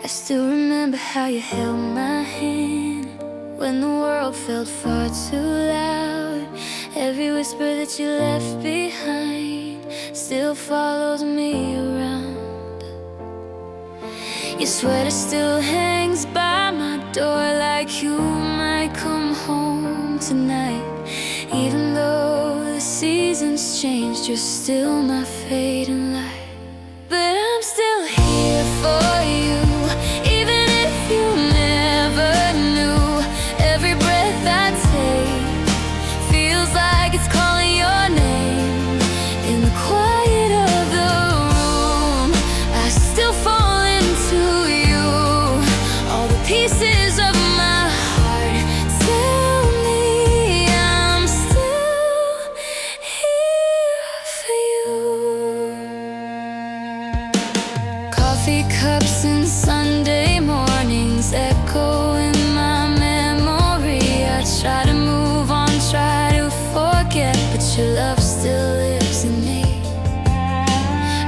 I still remember how you held my hand when the world felt far too loud. Every whisper that you left behind still follows me around. Your sweater still hangs by my door, like you might come home tonight. Even though the seasons changed, you're still my fading light. But I'm still here for you, even if you never knew. Every breath I take feels like it's calling your name. In the quiet of the room, I still fall into you. All the pieces of my heart tell me I'm still here for you. Coffee cups and Sunday mornings echo in my memory. I try to move on, try to forget, but your love still lives in me.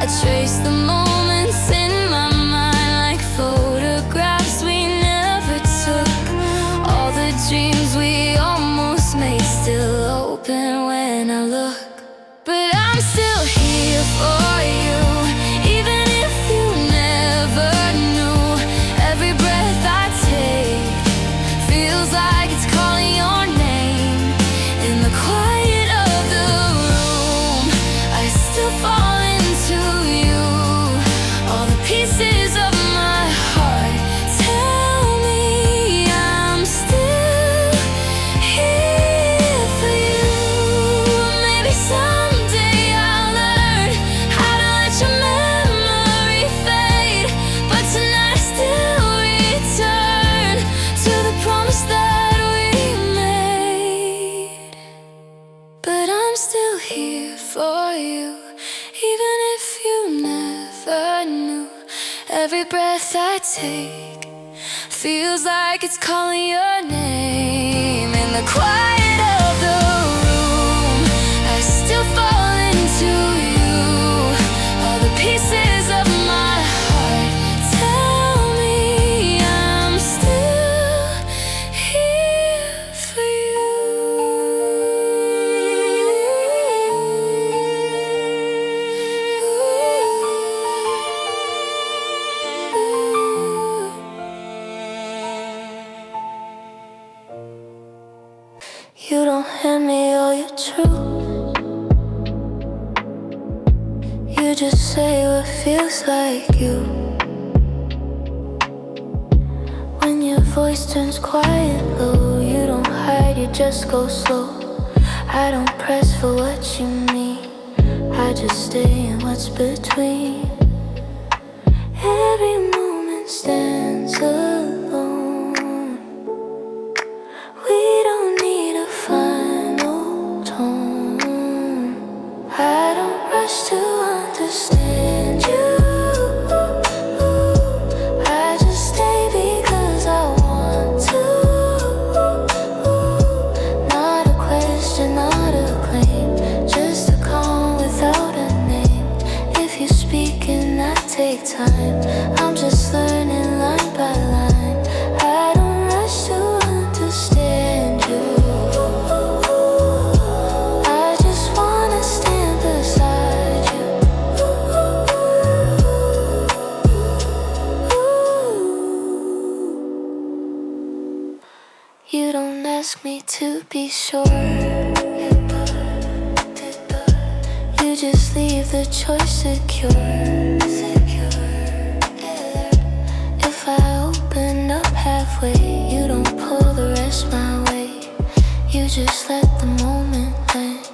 I trace the moments in my mind like photographs we never took. All the dreams we almost made still open when I look. But I'm still here for you, even if you never knew. Every breath I take feels like it's calling your name. In the quiet of the room, I still fall into you. All the pieces of my heart tell me I'm still here for you. Maybe someday I'll learn how to let your memory fade, but tonight I still return to the promise that we made. But I'm still here for you, even if you never knew. Every breath I take feels like it's calling your name. In the quiet of the room, I still fall into you. All the pieces of my heart tell me I'm still here for you. You don't hand me all your truth. You just say what feels like you. When your voice turns quiet low, you don't hide, you just go slow. I don't press for what you mean, I just stay in what's between. Every moment stands alone. We don't need a final tone. I don't rush to understand you. I just stay because I want to. Not a question, not a claim, just a call without a name. If you speak and I take time, I'm just learning line by line. I don't rush to understand you. I just wanna stand beside you. You don't ask me to be sure, you just leave the choice secure. If I open up halfway, you don't pull the rest my way. You just let the moment land.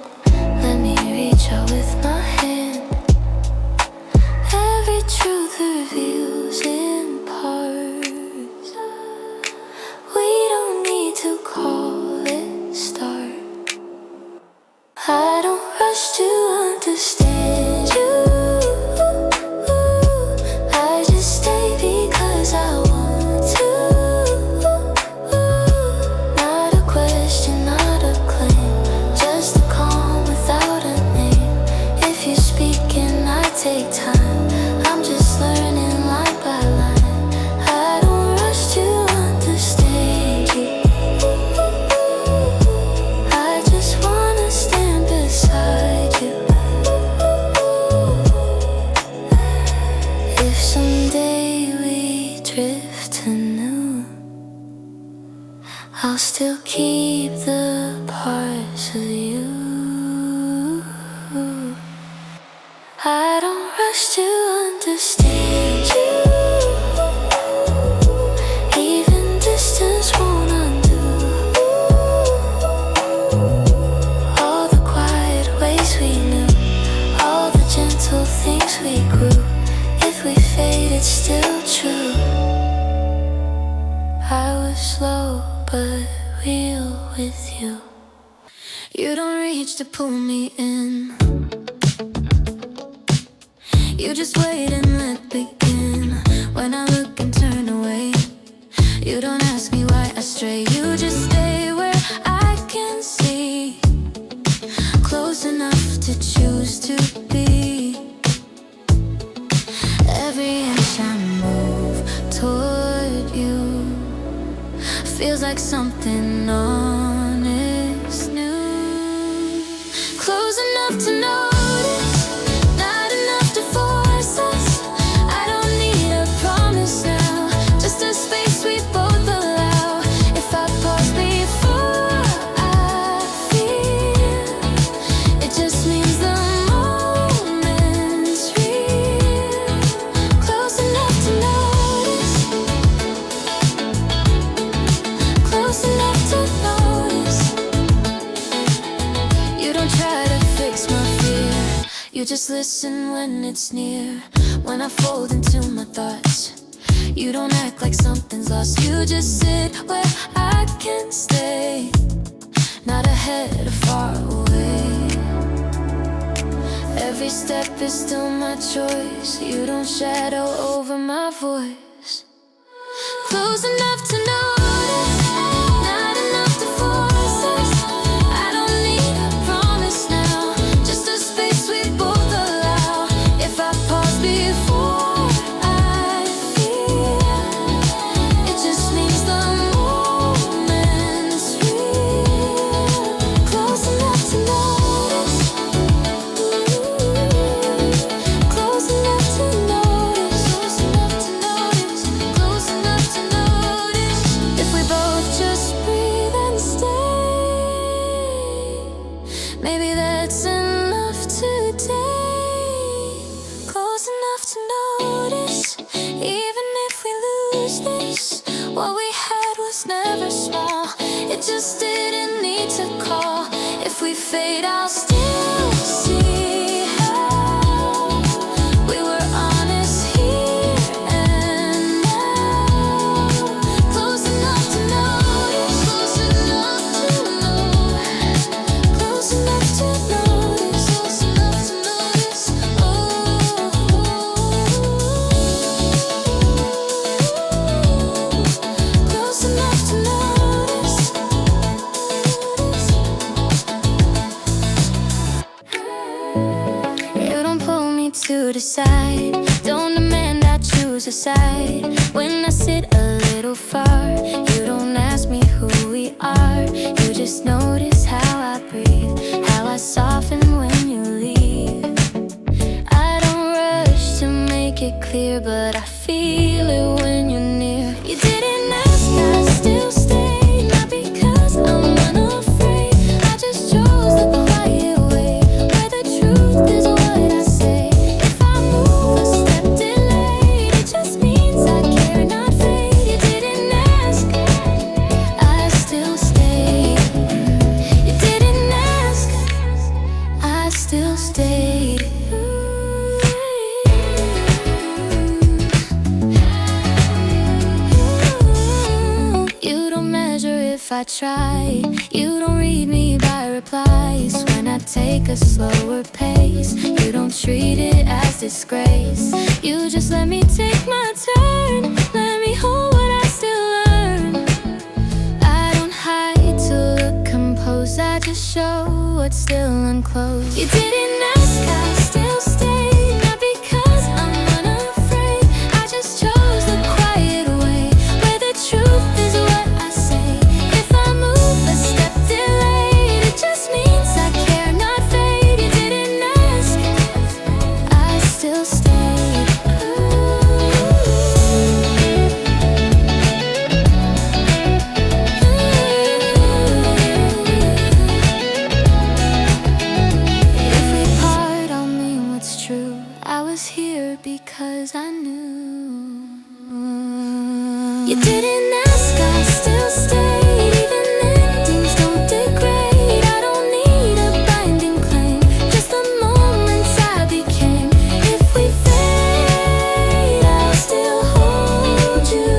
Let me reach out with my hand. Every truth reveals in parts. We don't need to call it start. I don't rush to understand you. I just stay because I want to. Not a question, not a claim, just a calm without a name. If still keep the parts of you. I don't rush to understand you. Even distance won't undo all the quiet ways we knew, all the gentle things we grew. If we fade, it's still true. I was slow but real with you. You don't reach to pull me in. You just wait and let begin. When I look and turn away, you don't ask me why I stray. You just stay where I can see, close enough to choose to be. Every inch I move toward you feels like something honest new. Close enough to notice, not enough to force us. I don't need a promise now, just a space we both allow. If I pause before I feel, it just means the moment's real. Close enough to notice, close enough to notice. You don't try to fix my fear, you just listen when it's near. When I fold into my thoughts, you don't act like something's lost. You just sit where I can stay, not ahead or far away. Every step is still my choice. You don't shadow over my voice. Close enough to notice, not enough to force us. I don't need a promise now, just a space we both allow. If I pause before I feel, it just means the moment's real. Close enough to notice, close enough to notice, close enough to notice, close enough to notice. If we both just breathe and stay, maybe that's enough today. Close enough to notice, even if we lose this, what we had was never small. It just didn't need to call. If we fade, I'll still see how we were honest here and now. Close enough to notice, close enough to know, close enough to notice, close enough to notice. Oh, close enough to notice. You don't pull me to the side, don't demand I choose a side. When I sit a little far, you don't ask me who we are. You just notice how I breathe, how I soften when you leave. I don't rush to make it clear, but I feel it when you're near. You didn't ask, I still stay, not because I'm unafraid. I just chose the quiet way, where the truth is what I say. If I move a step delayed, it just means I care, not fade. You didn't ask, I still stay. You didn't ask, I still stayed. You don't measure if I try, you don't read me by replies. When I take a slower pace, you don't treat it as disgrace. You just let me take my turn, let me hold what I still learn. I don't hide to look composed, I just show what's still unclosed. You didn't ask, I still stay, not because I'm unafraid. I just chose the quiet way, where the truth is what I say. If I move a step delayed, it just means I care, not fade. You didn't ask, I still stayed. Ooh. 'cause I knew you didn't ask, I still stayed. Even endings don't degrade. I don't need a binding claim, just the moments I became. If we fade, I'll still hold you.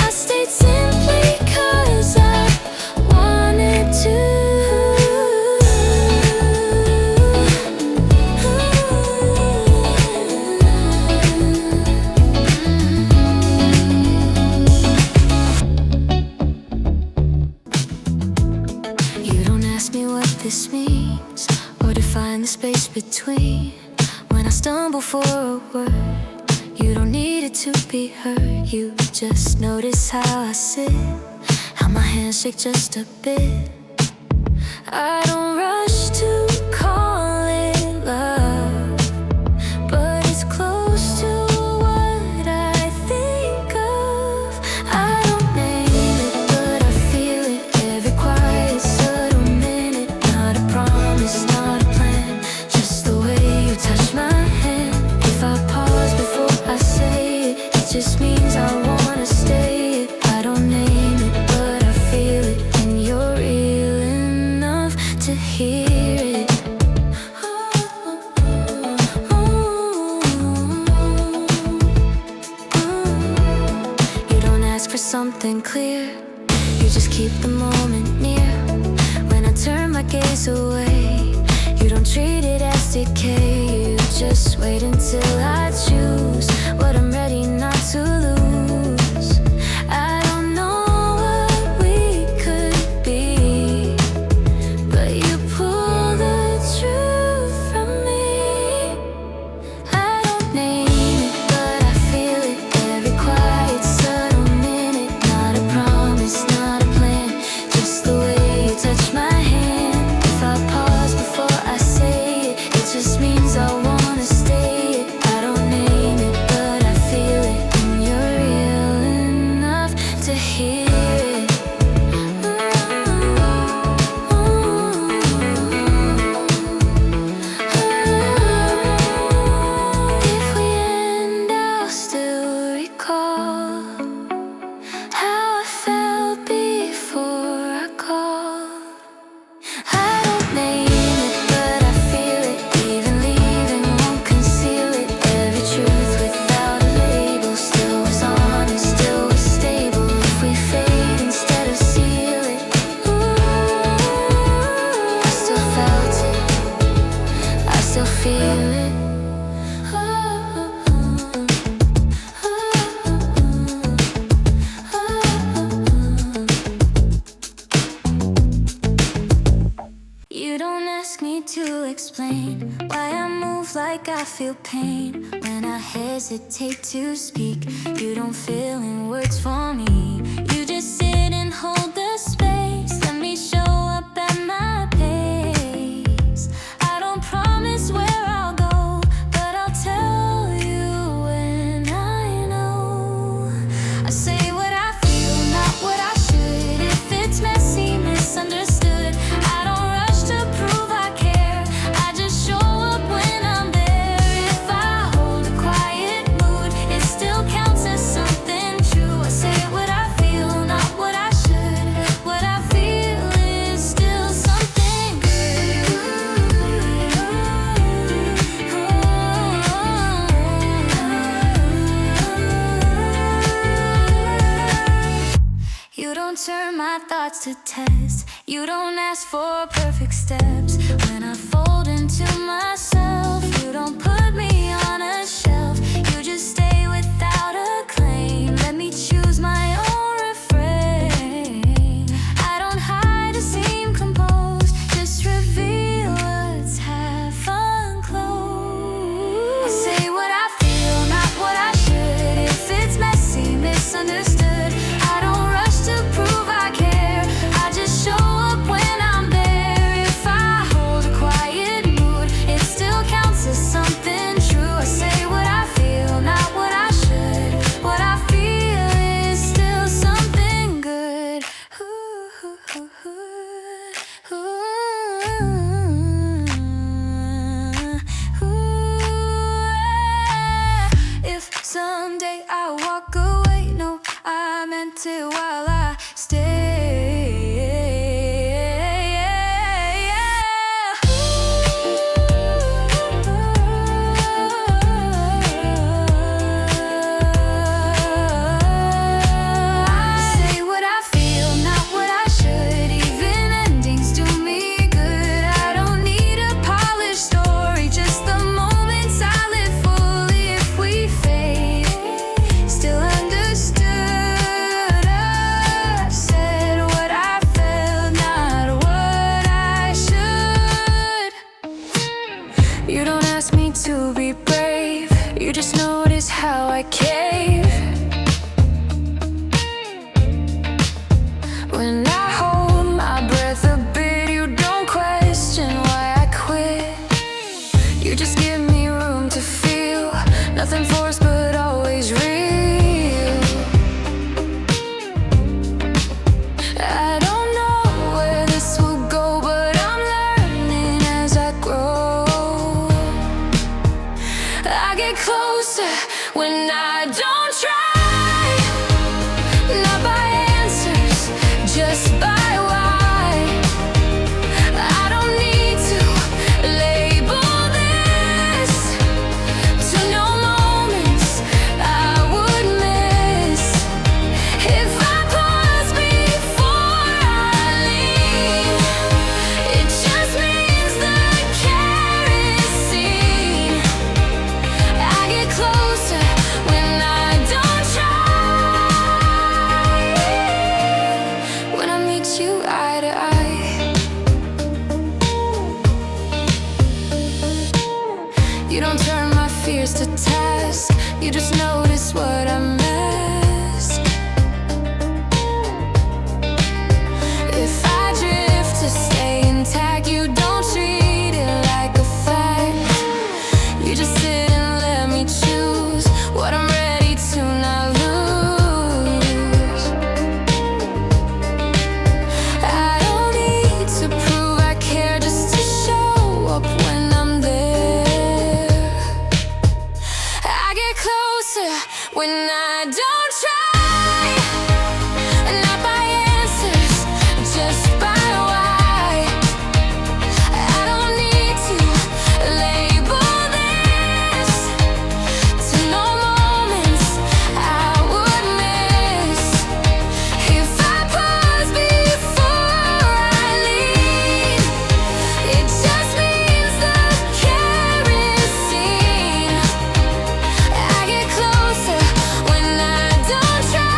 I stayed simply 'cause I wanted to. This means, or define the space between. When I stumble for a word, you don't need it to be heard. You just notice how I sit, how my hands shake just a bit. I don't rush to call it love, but it's close to what I think of. I don't name it, but I feel it. Every quiet subtle minute. Not a promise, not a plan, just the way you touch my hand. If I pause before I say it, it just means I wanna stay it. I don't name it, but I feel it, and you're real enough to hear it. You don't ask for something clear, you just keep the moment near. When I turn my gaze away, you don't treat it as decay. You just wait until I choose what I'm ready not to lose. I don't know what we could be, but you pull the truth from me. I don't name it, but I feel it. Every quiet subtle minute. Not a promise, not a plan, just the way you touch my hand. If I pause before I say it, it just means I wanna stay it. I don't name it, but I feel it, and you're real enough to hear it. If we end, I'll still recall how I felt before I called. I don't name it, but I feel it. Even leaving won't conceal it. Every truth without a label still was honest, still was stable. If we fade instead of seal it, I still felt it, I still feel it. You don't ask me to explain why I move like I feel pain. When I hesitate to speak, you don't fill in words for me. You just sit and hold the space. Let me show up at my pace. I don't promise where I'll go, but I'll tell you when I know. I say what I feel, not what I should. If it's messy, misunderstood, I don't rush to prove I care. I just show up when I'm there. If I hold a quiet mood, it still counts as something true. I say what I feel, not what I should. What I feel is still something good. You don't turn my thoughts to test. You don't ask for perfect steps. When I fold into myself, you don't put me on a shelf. You just stay without a claim. Let me choose my own refrain. I don't hide or seem composed, just reveal what's half unclosed. I say what I feel, not what I should. If it's messy, misunderstood, I don't rush to prove I care. I just show up when I'm there. If I hold a quiet mood, it still counts as something true. someday I'll walk away. No, I meant it while I stay. You don't ask me to be brave, you just notice how I cave. When I hold my breath a bit, you don't question why I quit. You just give me room to feel, nothing forced but always real. I don't know where this will go, but I'm learning as I grow. I get closer when I don't try, not by answers, just by why. I don't need to label this to know moments I would miss. If I pause before I leave, it just means the care is seen. I get closer when I don't try. When I meet you eye to eye, you don't turn my fears to task, you just notice what I missed. If I drift to stay intact, you don't treat it like a fact. You just sit and let me choose what I'm ready to not lose. I don't need to prove I care, just to show up when I'm there. I get closer when I don't try, not by answers, just by why. I don't need to label this to know moments I would miss. If I pause before I leave, it just means the care is seen. I get closer when I don't try.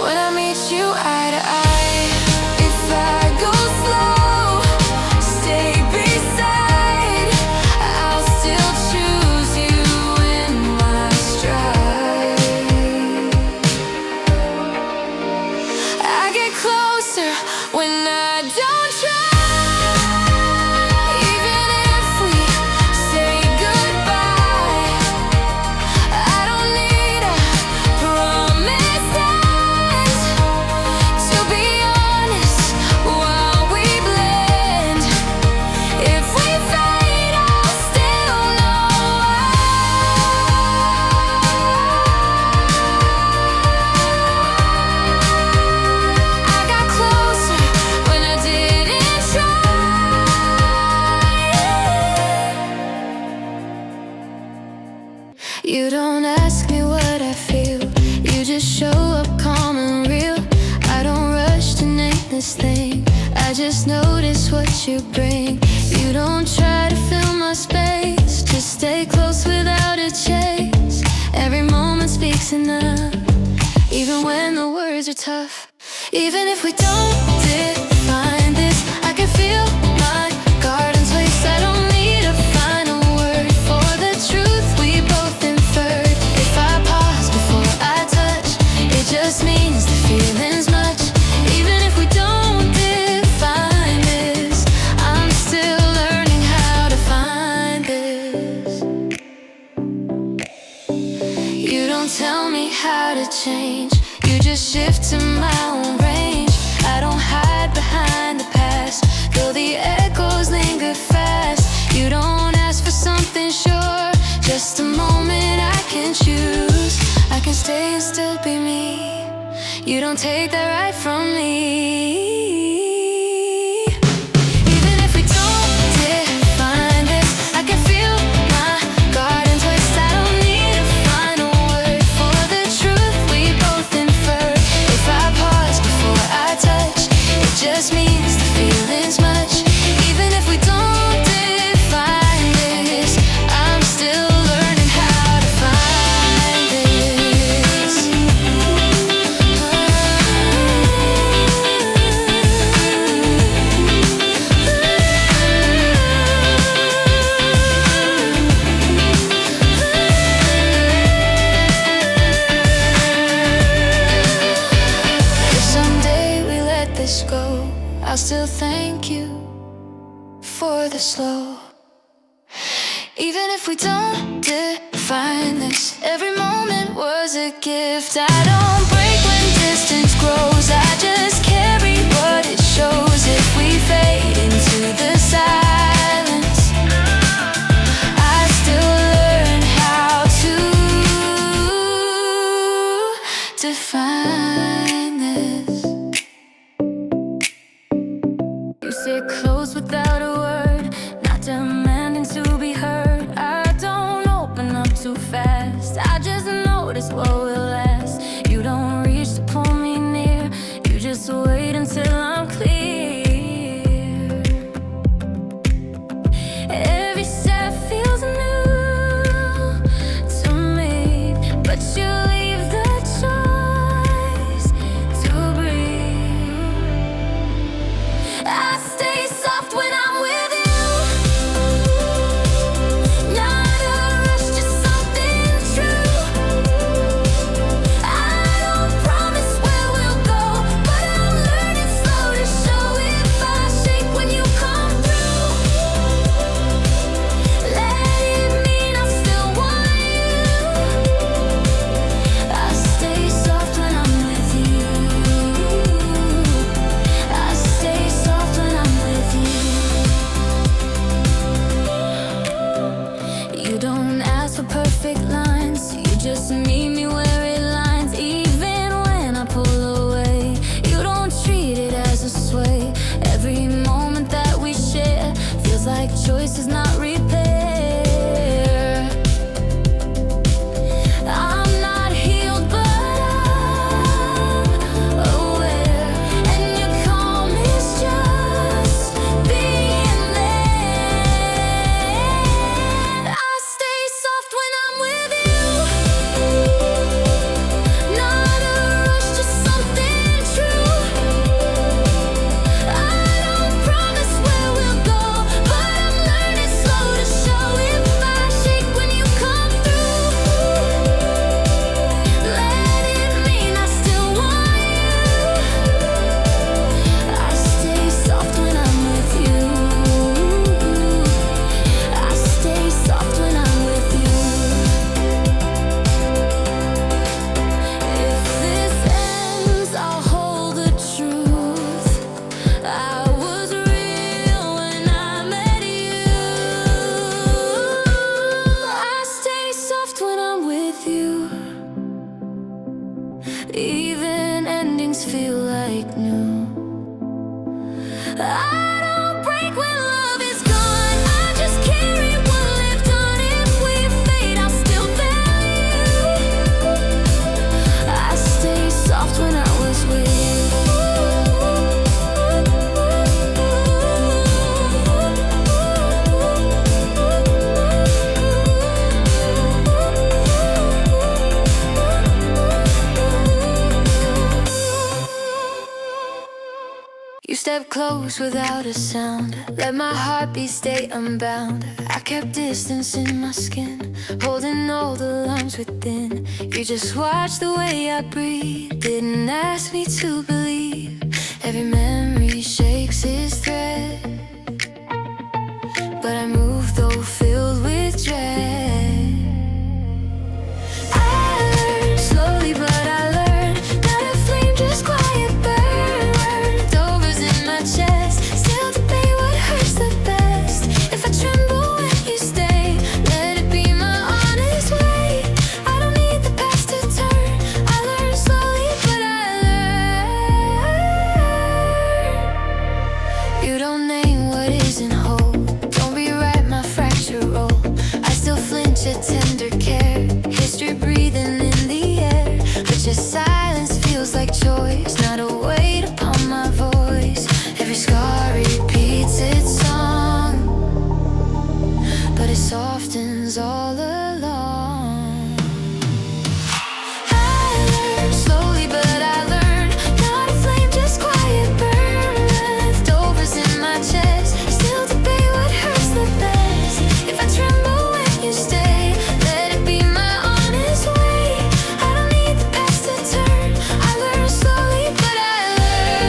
When I meet you eye to eye, if I go slow, stay beside, I'll still choose you in my stride. I get closer when I don't try. Even if we say goodbye, I don't need a promise dance. To be honest, while we blend, if we fade, I'll still know I got closer when I didn't try. You don't ask me what I feel, you just show up calm and real. I don't rush to name this thing, I just notice what you bring. You don't try to fill my space, just stay close without a chase. Every moment speaks enough, even when the words are tough. Even if we don't define this, I can feel my garden's place. I don't need a final word for the truth we both inferred. If I pause before I touch, it just means the feeling's much. Even if we don't define this, I'm still learning how to find this. You don't tell me how to change, you just shift to my own range. I don't hide behind the past, though the echoes linger fast. You don't ask for something sure, can still be me. You don't take that right from me. Just means the feeling's much. Even if we don't define this, I'm still learning how to find this. If someday we let this go, I'll still thank you for the slow. Even if we don't define this, every moment was a gift. I don't break when distance grows, I just carry what it shows. If we fade into the silence, I still learn how to define this. You sit close without a word, not demanding to be heard. I don't open up too fast, I just notice what will last. You don't reach to pull me near, you just wait until I'm clear. Every step feels new to me, but you leave the choice to breathe. I stay soft when I'm with you. Not a rush, just something true. I don't promise where we'll go, but I'm learning slow to show. If I shake when you come through, let it mean I still want you. I stay soft when I'm with you. I stay soft when I'm with you. You don't ask for perfect lines, you just meet me where it lines. Even when I pull away, you don't treat it as a sway. Every moment that we share feels like choices, not repair. I'm not healed, but I'm aware, and your calm is just being there. I stay soft when I'm with you. Not a rush, just something true. I don't promise where we'll go, but I'm learning slow to show. If I shake when you come through, let it mean I still want you. I stay soft when I'm with you. I stay soft when I'm with you. If this ends, I'll hold the truth. I was real when I met you. I stay soft when I'm with you. Even endings feel like new. I don't break when love is gone, I just carry what lived on. If we fade, I'll still value. I stay soft when I was with you. You step close without a sound, let my heartbeat stay unbound. I kept distance in my skin, holding all the lines within. You just watched the way I breathe, didn't ask me to believe. Every memory shakes its thread, but I move though filled with dread. I learned slowly, but I learned that a flame just quiet burned over in my chest. Still debate what hurts the best. If I tremble when you stay, let it be my honest way. I don't need the past to turn, I tender care, history breathing in the air. But your silence feels like choice, not a weight upon my voice. Every scar repeats its song, but it softens all along. I learn slowly, but I learn not a flame, just quiet burn. Leftovers in my chest, still debate what hurts the best. If I tremble when you stay, let it be my honest way. I don't need the past to turn. I learn slowly, but I learn.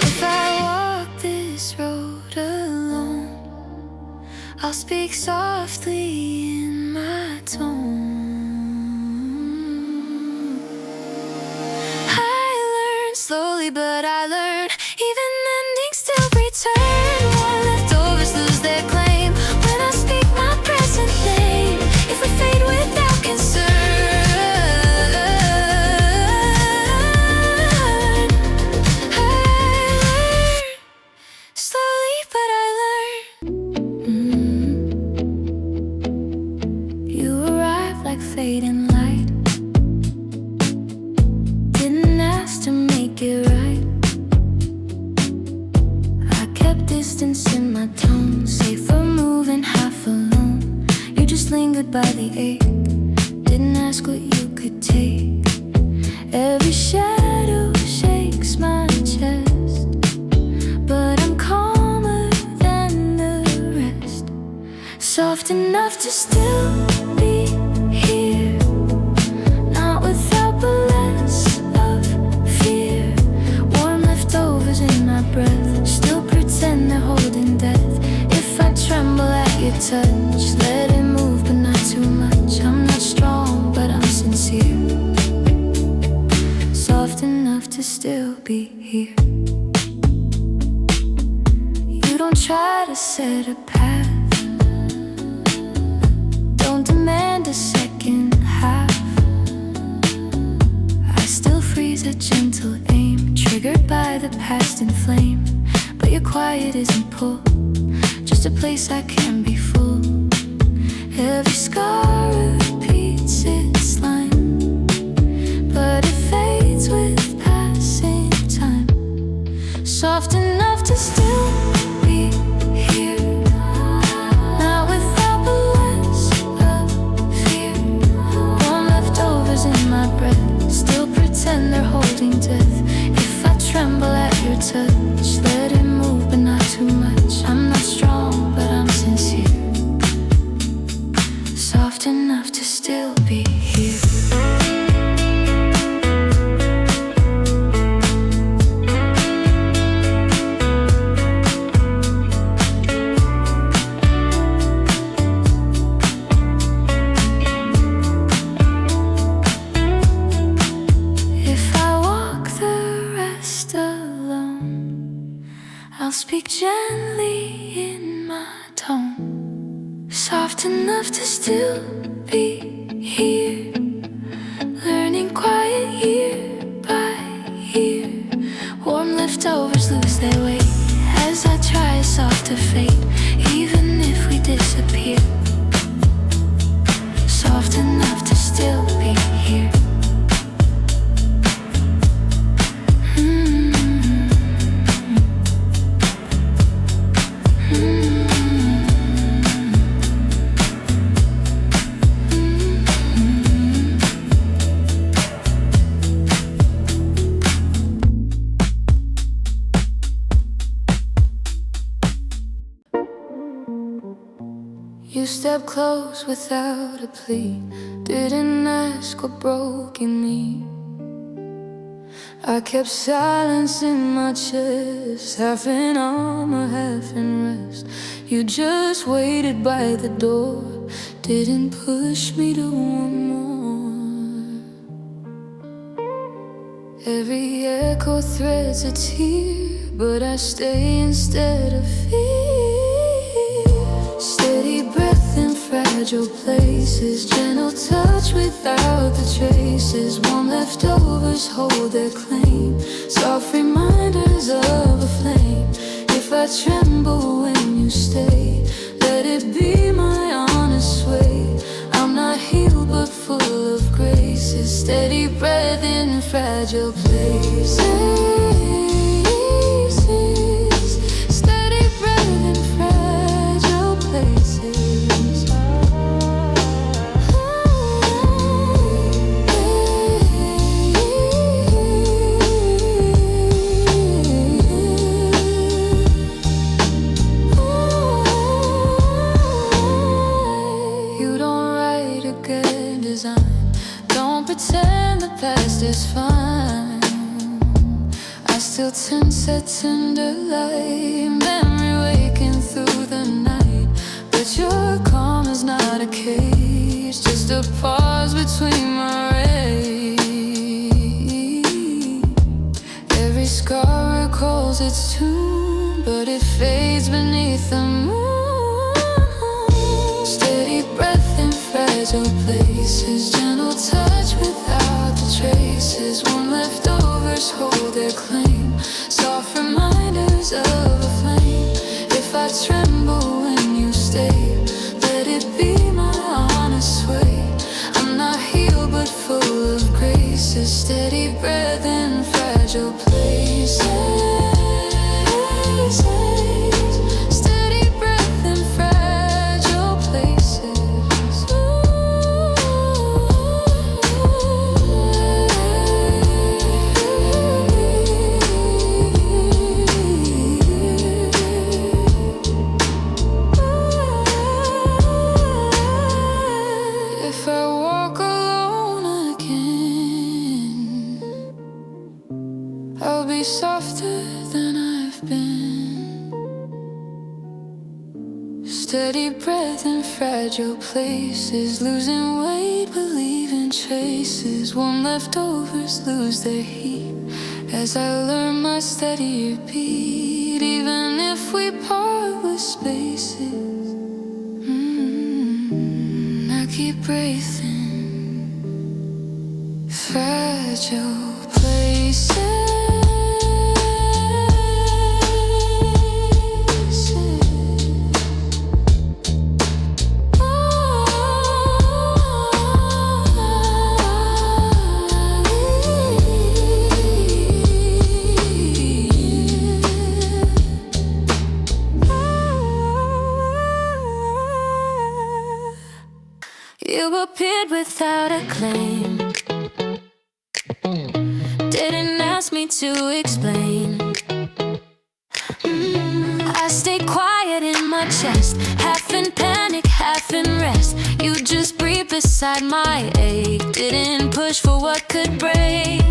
If I walk this road alone, I'll speak softly in my tone. I learn slowly, but I learn. Even endings still return. More leftovers lose their claim when I speak my present name. If we fade without concern, I learn slowly, but I learn. You arrive like fading light, didn't ask to make it right. I kept distance in my tone, safe from moving half alone. You just lingered by the ache, didn't ask what you could take. Every shadow shakes my chest, but I'm calmer than the rest. Soft enough to still be here, not without but less of fear. Warm leftovers in my breath, still pretend they're holding death. If I tremble at your touch, let it move but not too much. I'm not strong but I'm sincere, soft enough to still be here. You don't try to set a path, don't demand a second half. I still freeze at gentle aim, triggered by the past in flame. But your quiet isn't pull, just a place I can be full. Every scar repeats its line, but it fades with passing time. Soft enough to still be here, not without but less of fear. Warm leftovers in my breath, still pretend they're holding death. If I tremble at your touch, let it move but not too much. I'm not strong but I'm sincere, soft enough to still be here. If I walk the rest alone, I'll speak gently in my tone, soft enough to still be here, learning quiet year by year. Warm leftovers lose their weight as I try a softer fate, even if we disappear, soft enough to still be here. You stepped close without a plea, didn't ask what broke in me. I kept silence in my chest, half in armor, half in rest. You just waited by the door, didn't push me to want more. Every echo threads a tear, but I stay instead of fear. Steady breath in fragile places, gentle touch without the traces. Warm leftovers hold their claim, soft reminders reminders of a flame. If I tremble when you stay, let it be my honest way. I'm not healed but full of grace, a steady breath in fragile places. Steady breath in fragile places. You don't write a good design, don't pretend the past is fine. I still set tender light, memory waking through the night. But your calm is not a cage, just a pause between my rays. Every scar recalls its tune, but it fades beneath the moon. Steady breath in fragile places, gentle touch without the traces. Warm leftovers hold their claim, soft reminders of a flame. If I tremble when you stay, let it be my honest way. I'm not healed but full of grace, a steady breath in fragile places. Steady breath in fragile places. If I walk alone again, I'll be softer than I've been. Steady breath in fragile places, losing weight but leaving traces. Warm leftovers lose their heat as I learn my steadier beat. Even if we part with spaces, I keep breathing. Fragile places. You appeared without a claim, didn't ask me to explain. I stayed quiet in my chest, half in panic, half in rest. You just breathed beside my ache, didn't push for what could break.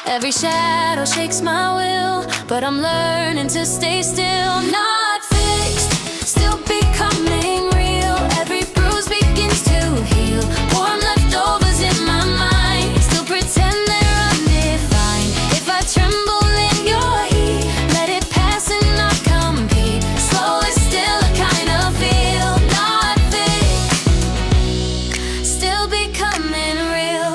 Every shadow shakes my will, but I'm learning to stay still. Not fixed, still becoming real. Every bruise begins to heal. Warm leftovers in my mind, still pretend they're undefined. If I tremble in your heat, let it pass and not compete. Slow is still a kind of feel. Not fixed, still becoming real.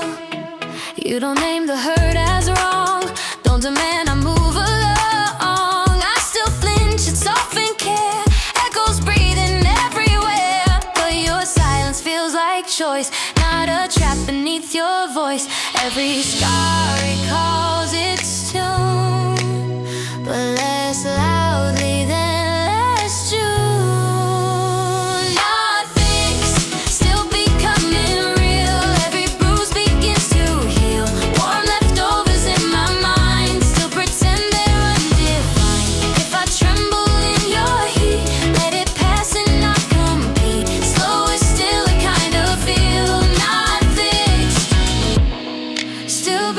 You don't name the hurt as wrong, don't demand I move along. I still flinch, it's often care. Echoes breathing everywhere, but your silence feels like choice, not a trap beneath your voice. Every scar recalls its tune, but less loudly than last June. Not fixed, still becoming real. Every bruise begins to heal. Warm leftovers in my mind, still pretend they're undefined. If I tremble in your heat, let it pass and not compete. Slow is still a kind of feel. Not fixed, still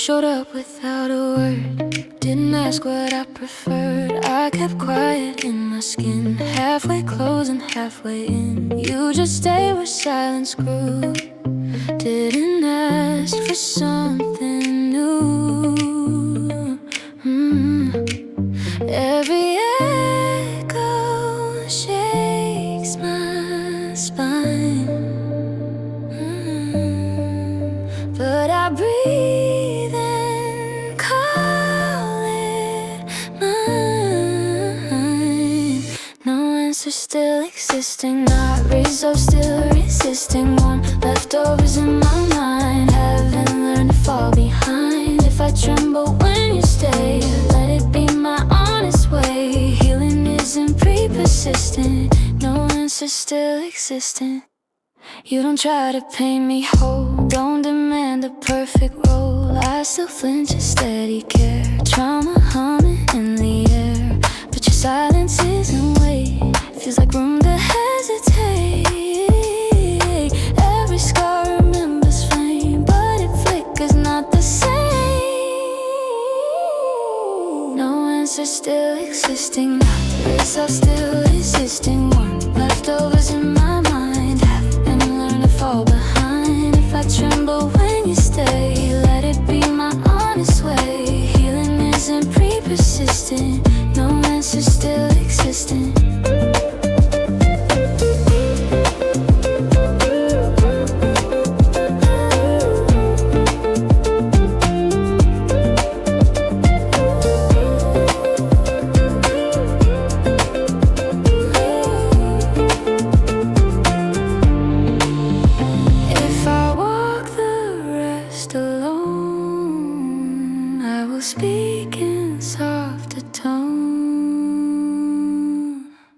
showed up without a word. Didn't ask what I preferred. I kept quiet in my skin, halfway closed and halfway in. You just stayed where silence grew. Didn't ask for something new. Every echo shakes my spine. But I breathe and call it mine. No answer still existing, not resolved, still resisting. Warm leftovers in my mind, haven't learned to fall behind. If I tremble when you stay, let it be my honest way. Healing isn't pre-persistent, no answer still existing. You don't try to paint me whole, don't demand a perfect role. I still flinch a steady care, trauma humming in the air. But your silence isn't weight, feels like room to hesitate. Every scar remembers flame, but it flickers not the same. No answer still existing, not resolved, still resisting. Warm leftovers in my mind, fall behind. If I tremble when you stay, let it be my honest way. Healing isn't pre-persistent, no answer still existing. Speak in softer tone.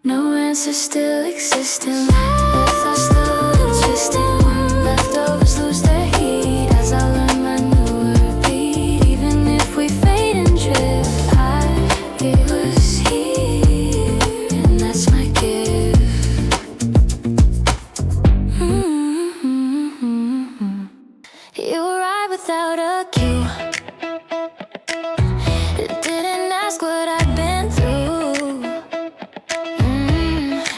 No answer still existing. If I still existing, leftovers lose their heat as I learn my newer beat. Even if we fade and drift, it was here, and that's my gift. You arrive without a cue. Didn't ask what I'd been through.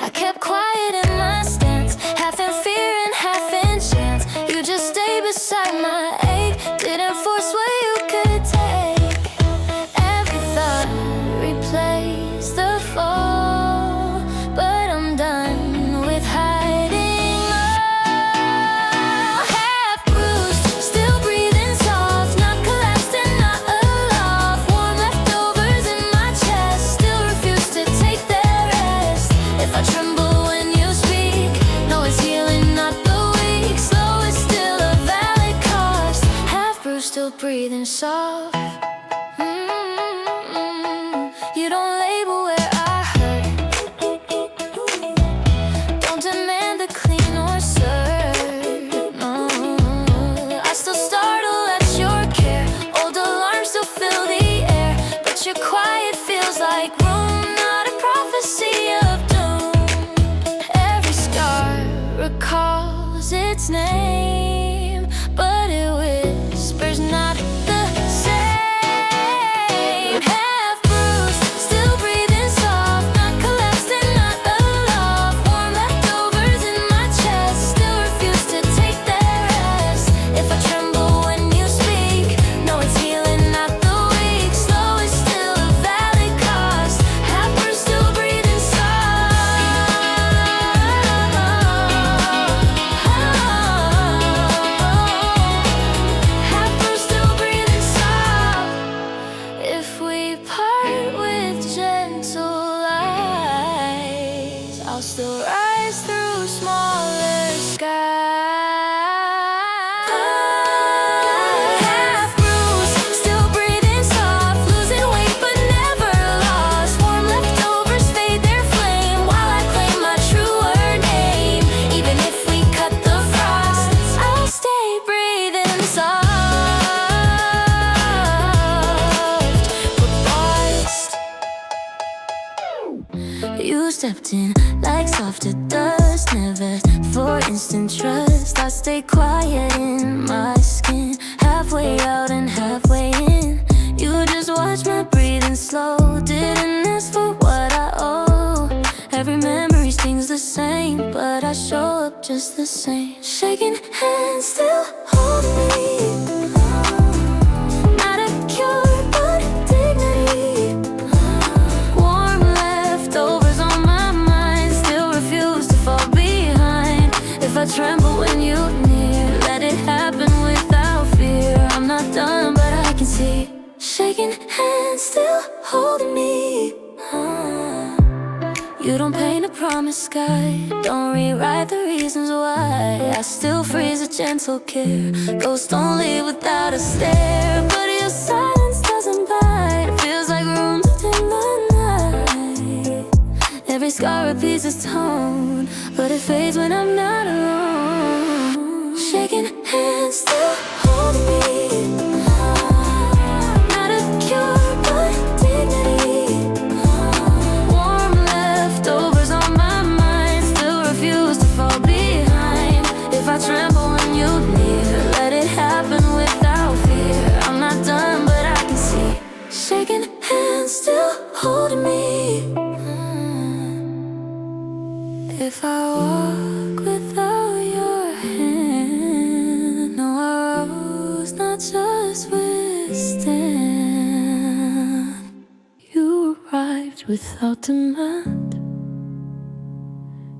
I kept quiet in my stance, half in fear and half in chance. You just stayed beside my ache, didn't force what you could take. Every thought replays the fall, but I'm done with hiding. Half bruised, still breathing soft, not collapsed and not aloft. Warm leftovers in my chest, still refuse to take their rest. If I tremble when you speak, no, it's healing, not the weak. Slow is still a valid cost. Half bruised, still breathing soft. You don't label where I hurt, don't demand a clean or serve. No, I still startle at your care. Old alarms still fill the air, but your quiet feels like room, not a prophecy of doom. Every scar recalls its name, but it whispers not the same. Half bruised, still breathing soft, not collapsed and not aloft. Warm leftovers in my chest, still refuse to take their rest. If I tremble when you speak, no, it's healing, not the weak. Slow is still a valid cost. Half bruised, still breathing soft. Half bruised, still breathing soft. If we part with gentle lies, I'll still rise through smaller skies. Half bruised, still breathing soft, losing weight but never lost. Warm leftovers fade their flame while I claim my truer name. Even if we cut the frost, I'll stay breathing soft. Perplexed, you stepped in like softer dust, never for instant trust. I stay quiet in my skin, halfway out and halfway just the same. Shaking hands, still holding me. Not a cure, but dignity. Warm leftovers on my mind, still refuse to fall behind. If I tremble when you near, let it happen without fear. I'm not done, but I can see. Shaking hands, still holding me. You don't paint a promised sky, don't rewrite the reasons why. I still freeze a gentle care. Ghosts don't leave without a stare. But your silence doesn't bite. Feels like rooms within the night. Every scar repeats its tone, but it fades when I'm not alone. Shaking hands, still holding me. Not a cure, but dignity. If I tremble when you near, let it happen without fear. I'm not done, but I can see. Shaking hands, still holding me. If I walk without your hand, no, I rose, not just withstand. You arrived without demand,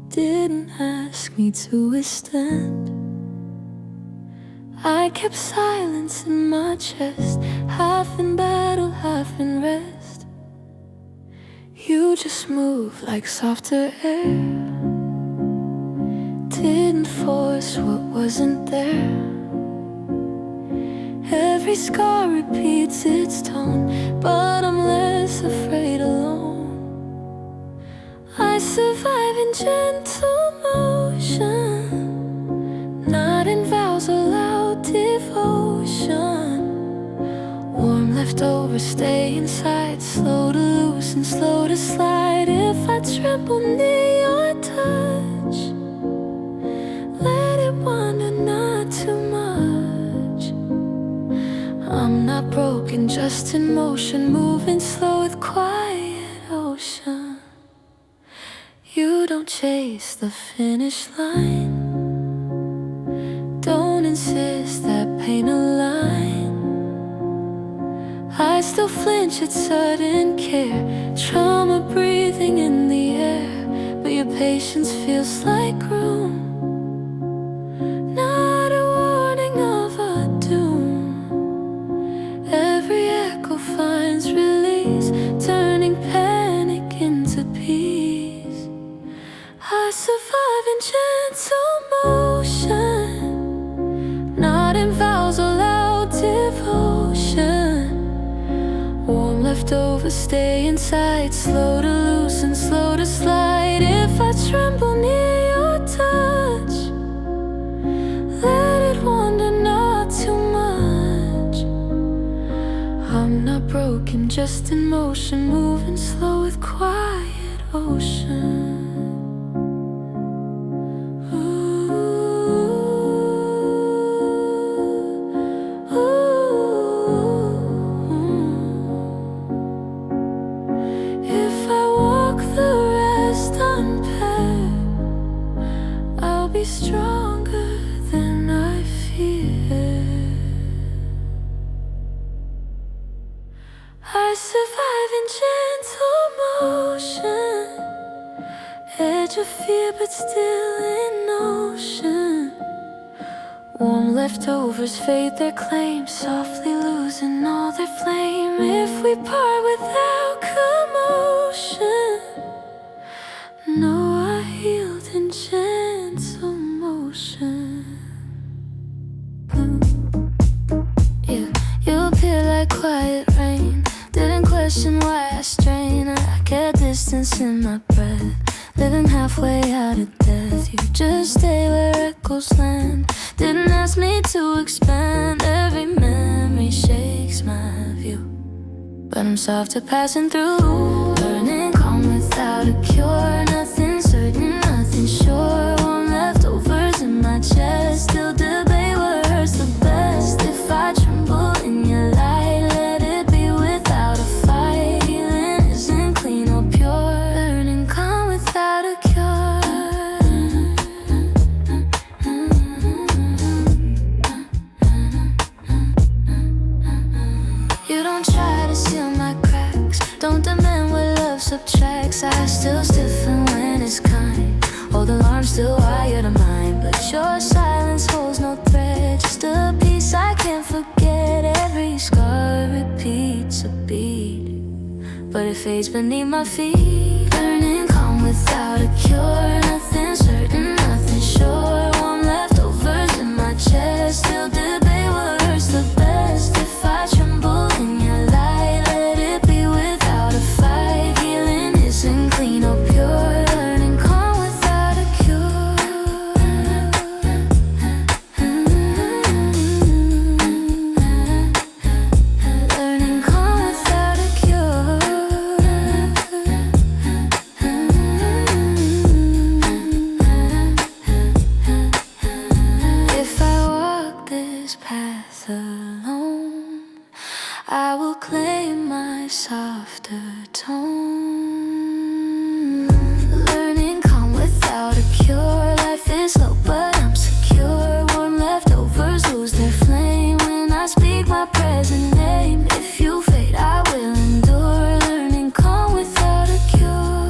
didn't ask me to withstand. I kept silence in my chest, half in battle, half in rest. You just moved like softer air, didn't force what wasn't there. Every scar repeats its tone, but I'm less afraid alone. I survive in gentle motion, not in vows or loud devotion. Warm leftovers stay inside, slow to loosen, slow to slide. If I tremble near your touch, let it wander, not too much. I'm not broken, just in motion, moving slow with quiet ocean. You don't chase the finish line, don't insist that pain align. I still flinch at sudden care, trauma breathing in the air. But your patience feels like room, not a warning of a doom. Every echo finds release, turning panic into peace. I survive in gentle motion, not in vows or loud devotion. Warm leftovers stay inside, slow to loosen, slow to slide. If I tremble near your touch, let it wander, not too much. I'm not broken, just in motion, moving slow with quiet ocean. Stronger than I fear. I survive in gentle motion, edge of fear but still in ocean. Warm leftovers fade their claim, softly losing all their flame. If we part without commotion, no, I healed in gentle motion. You appear like quiet rain, didn't question why I strain. I kept distance in my breath, living halfway out of death. You just stay where echoes land, didn't ask me to expand. Every memory shakes my view, but I'm softer passing through. Burning calm without a cure, nothing certain, nothing sure. Warm leftovers in my chest, still debate what hurts the best. If I tremble in your light, let it be without a fight. Healing isn't clean or pure, burning calm without a cure. but it fades beneath my feet. Learning calm without a cure. Nothing certain, nothing sure. Warm leftovers in my chest. Still debate what hurts the best. If I tremble in your light, let it be without a fight. Healing isn't clean or pure. Learning calm without a cure. Learning calm without a cure. If I walk this path alone, I will claim my softer tone. Learning calm without a cure. Life is slow, but I'm secure. Warm leftovers lose their flame when I speak my present name. If you fade, I will endure. Learning calm without a cure.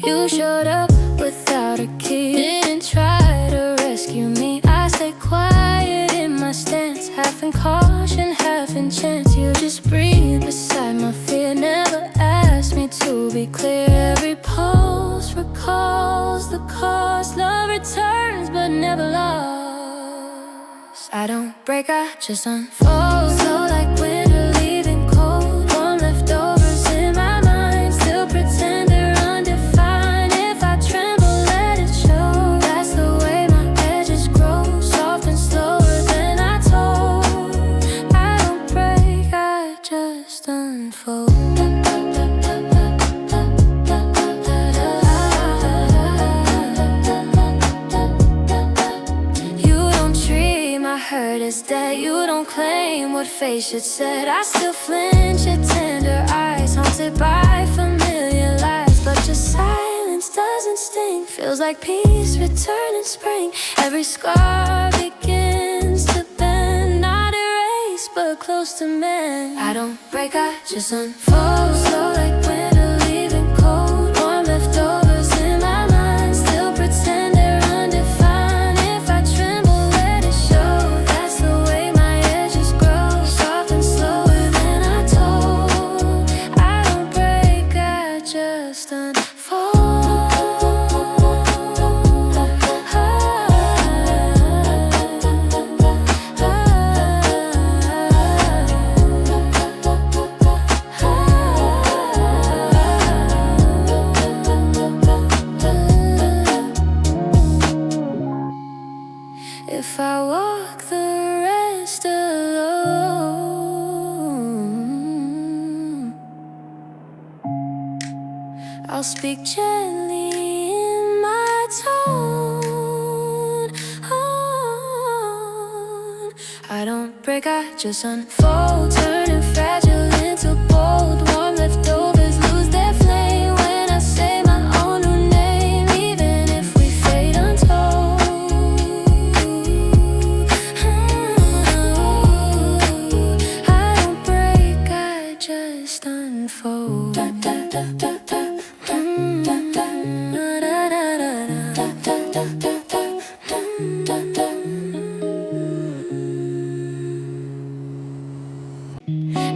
You showed up without a key. Didn't try to rescue me. I stayed quiet in my stance, half in caution, half in chance. You just breathe beside my fear. Never asked me to be clear. Every pulse recalls the cost. Love returns but never lost. I don't break, I just unfold. Slow like winter leaving cold. Warm leftovers in my mind. Still pretend they're undefined. If I tremble, let it show. That's the way my edges grow. Soft and slower than I told. I don't break, I just unfold. You don't treat my hurt as dead. You don't claim what fate should set. I still flinch at tender eyes, haunted by familiar lies. But your silence doesn't sting. Feels like peace return in spring. Every scar begins to bend. Not erased, but close to mend. I don't break, I just unfold. Slow like winter leaving cold. Warm leftovers in my mind. Still pretend they're undefined. If I tremble, let it show. That's the way my edges grow. Soft and slower than I told. I don't break, I just unfold. If I walk the rest alone, I'll speak gently in my tone. I don't break, I just unfold. Turning fragile into bold. Warm leftovers lose their flame when I say my own new name. Even if we fade untold. I don't break, I just unfold.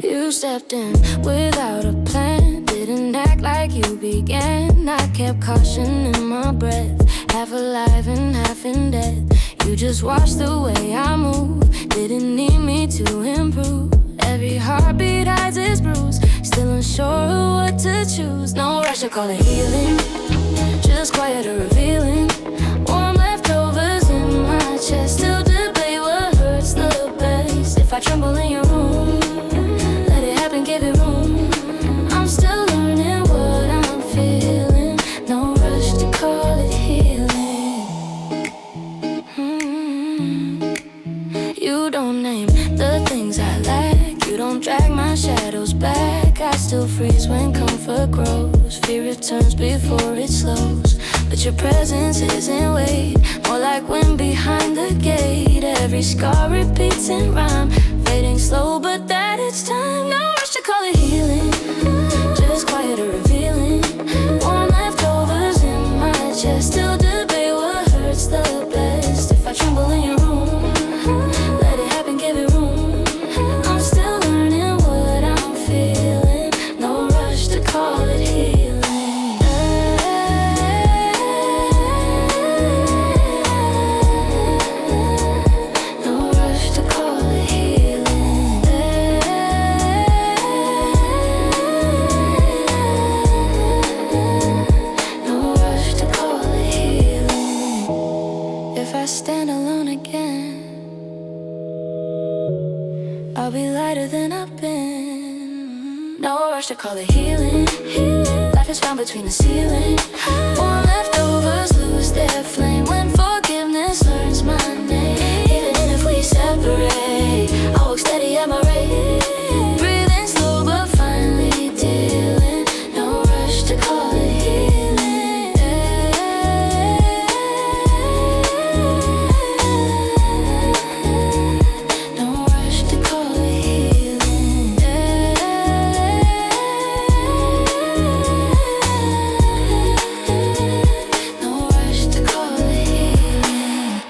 You stepped in without a plan. Didn't act like you began. I kept caution in my breath. Half alive and half in death. You just watched the way I move. Didn't need me to improve. Every heartbeat hides its bruise. Still unsure of what to choose. No rush to call it healing. Just quiet or revealing. Warm leftovers in my chest. Still debate what hurts the best. If I tremble in your room, let it happen, give it room. I'm still learning what I'm feeling. No rush to call it healing. You don't name the things I lack. You don't drag my shadows back. I still freeze when comfort grows. Fear returns before it slows. But your presence isn't weight. More like wind behind the gate. Every scar repeats in rhyme. Fading slow, but that it's time. No rush to call it healing. Just quiet or revealing. Warm I'll be lighter than I've been. No rush to call it healing. Life is found between the ceiling. Warm leftovers lose their flame when forgiveness learns my name. Even if we separate, I'll walk steady at my rate. Breathing slow but finally dealing. No rush to call it healing. No rush to call it healing. No rush to call it healing.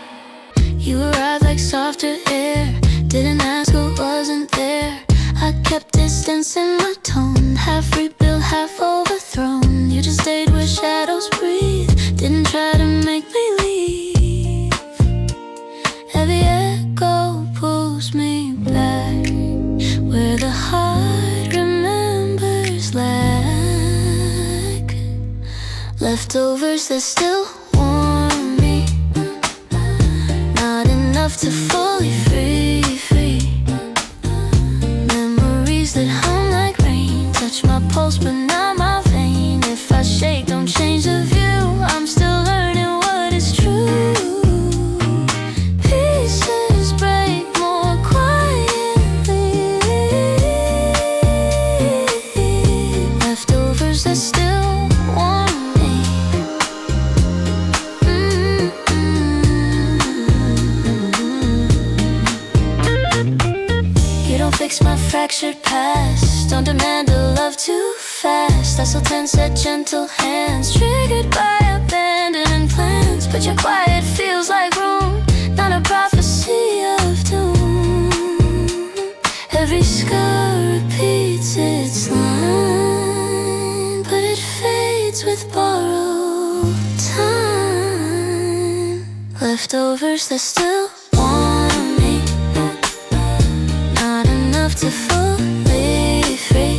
You arrived like softer air. Didn't ask what wasn't there. I kept distance in my tone. Half rebuilt, half overthrown. You just stayed where shadows breathe. Didn't try to make me leave. Every echo pulls me back where the heart remembers lack. Leftovers that still warm me. Not enough to fully free. Memories that hum like rain. Touch my pulse but not my vein. If I shake, don't change the view. I'm still learning what is true. Pieces break more quietly. Leftovers that still warm me. You don't fix my fractured past. Don't demand a love too fast. I still tense at gentle hands, triggered by abandoned plans. But your quiet feels like room, not a prophecy of doom. Every scar repeats its line, but it fades with borrowed time. Leftovers that still warm me. Not enough to fully free.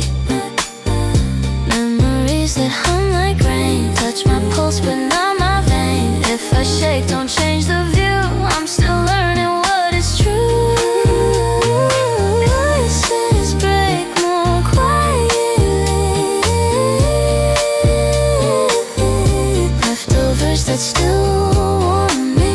Memories that hum like rain. Touch my pulse but not my vein. If I shake, don't change the view. I'm still learning what is true. Pieces break more quietly. Leftovers that still warm me.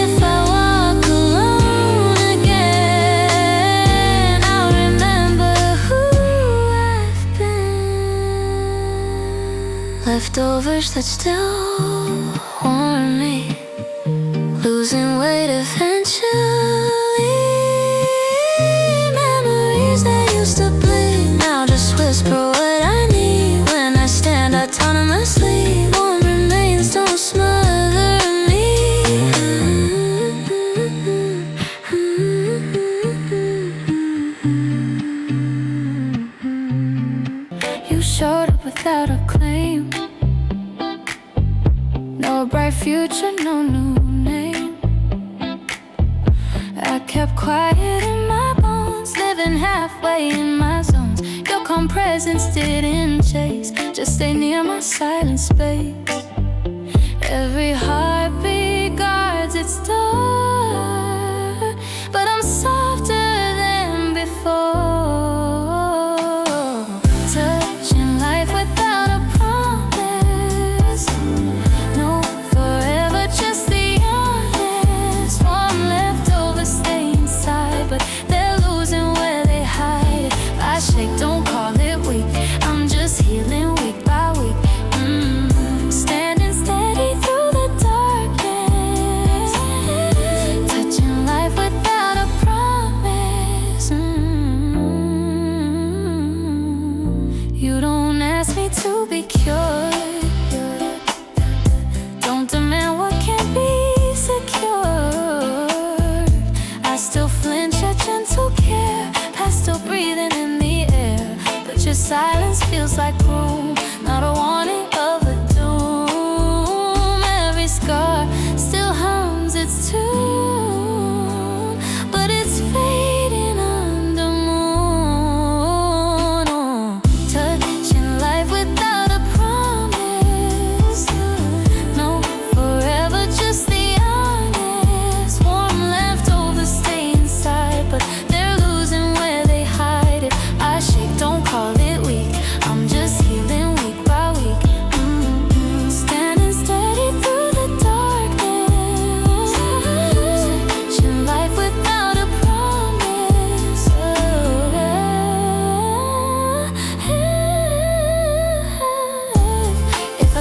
If I walk alone again, I'll remember who I've been. Leftovers that still warm me. Losing weight eventually. Memories that used to bleed now just whisper what I need. When I stand autonomously, warm remains don't smother me. You showed up without a claim. No bright future, no new name. I kept quiet in my bones, living halfway in my zones. Your calm presence didn't chase, just stay near my silent space. Every heartbeat guards its door, but I'm softer than before. Touching life without a promise. No forever, just the honest. Warm leftovers stay inside, but they're losing where they hide. If I shake, don't call it weak. I'm just healing week by week. Standing steady through the dark.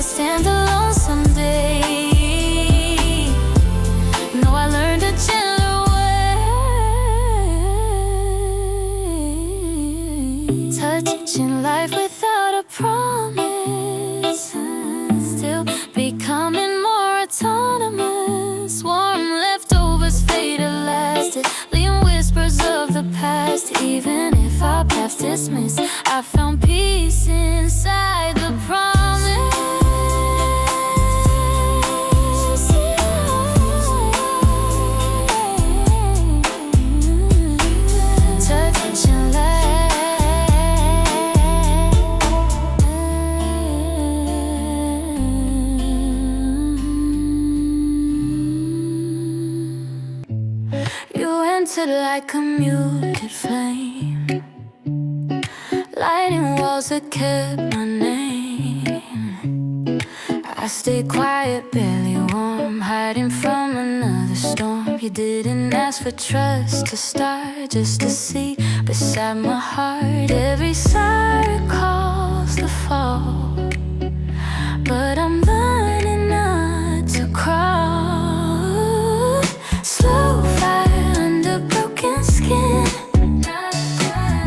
stand alone someday. No, I learned a gentler way. Touching life without a promise, still becoming more autonomous. Warm leftovers fade at last, leaving whispers of the past. Even if our paths dismissed, I found peace inside the promise. Touching You entered like a muted flame, lighting walls that kept my name. I stayed quiet, barely warm, hiding from another storm. You didn't ask for trust to start, just to see beside my heart. Every sigh calls the fall, but I'm learning not to crawl. Slow fire under broken skin,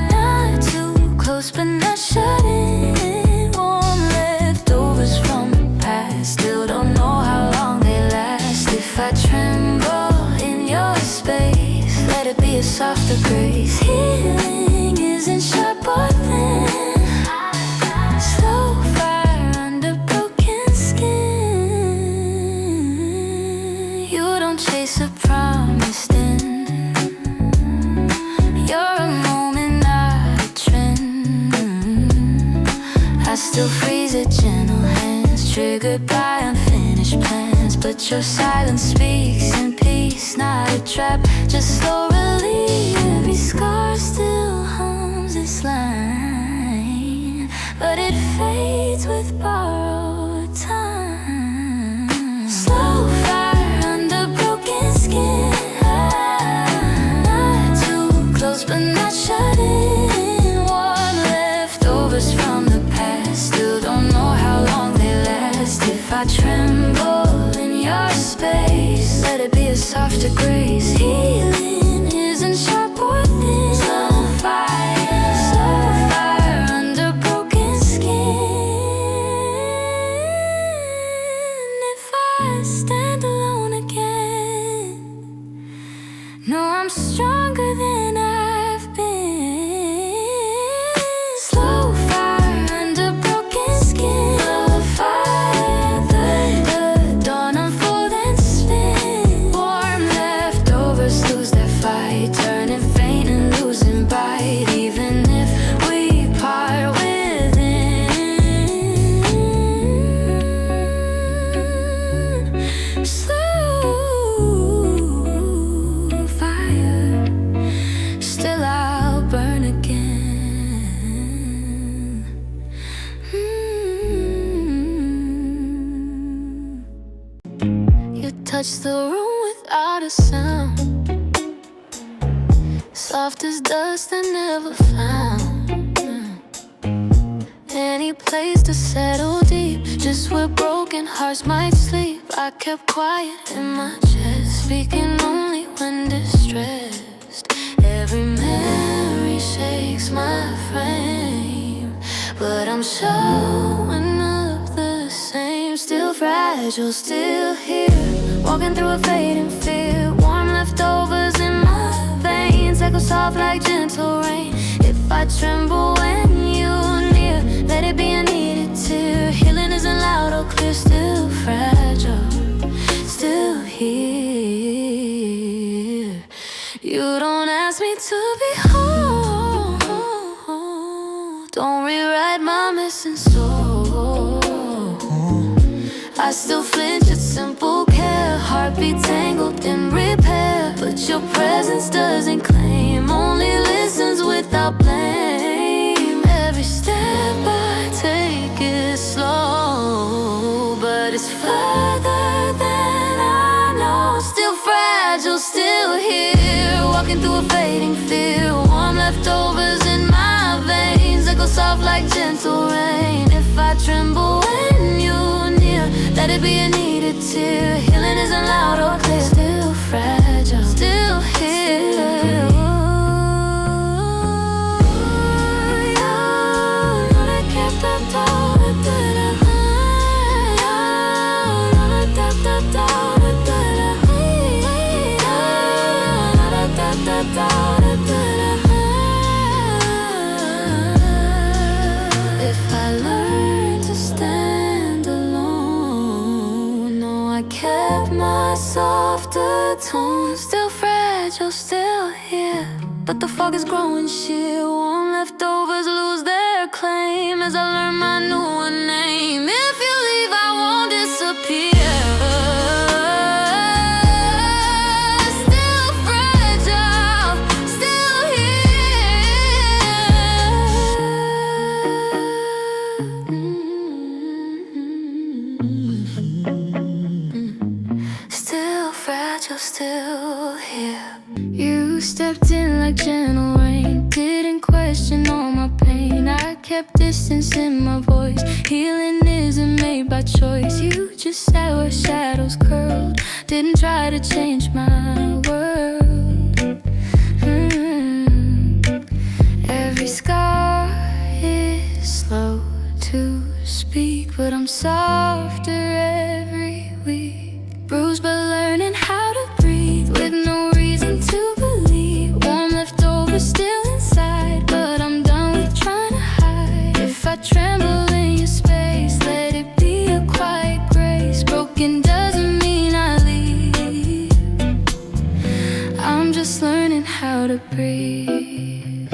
not too close but not shut in. Warm leftovers from the past, still don't know how long they last. If I tremble in your space, let it be a softer grace. Healing isn't sharp or thin. Slow fire under broken skin. You don't chase a promised end, you're a moment, not a trend. I still freeze at gentle hands, triggered by unfinished plans. But your silence speaks in peace, not a trap, just slow relief. Every scar still hums its line, but it fades with borrowed time. Slow fire under broken skin, not too close but not shut in. Warm leftovers from the past, still don't know how long they last. If I tremble in your space, let it be a softer grace. Healing isn't sharp or thin. Slow fire under broken skin. If I stand alone again, no, I'm stronger than I've been. Slow fire under broken skin. Slow fire, the dawn unfold and spin. Warm leftovers lose their fight, turning faint and losing bite. Even if we part within. Slow fire, still I'll burn again. You touch the room without a sound, soft as dust I never found. Any place to settle deep, just where broken hearts might sleep. I kept quiet in my chest, speaking only when distressed. Every memory shakes my frame, but I'm showing up the same. Still fragile, still here, walking through a fading fear. Warm leftovers in my veins, echo soft like gentle rain. If I tremble when you're near, let it be a needed tear. Healing isn't loud or clear, still fragile, still here. You don't ask me to be whole, don't rewrite my missing soul. I still flinch at simple care, heartbeat tangled in repair. But your presence doesn't claim, only listens without blame. Every step I take is slow, but it's further than I know. Still fragile, still here, walking through a fading fear. Warm leftovers in my veins, echo soft like gentle rain. If I tremble when you let it be a needed tear. Healing isn't loud or clear. Still fragile, still here. If I learn to stand alone, no, I kept my softer tone. Still fragile, still here, but the fog is growing sheer. Warm leftovers lose their claim as I learn my new name. If you leave, I won't disappear. Still here. You stepped in like gentle rain, didn't question all my pain. I kept distance in my voice. Healing isn't made by choice. You just sat where shadows curled, didn't try to change my world. Every scar is slow to speak, but I'm softer every week. Bruised but learning how to breathe, with no reason to believe. Warm leftovers still inside, but I'm done with trying to hide. If I tremble in your space, let it be a quiet grace. Broken doesn't mean I leave. I'm just learning how to breathe.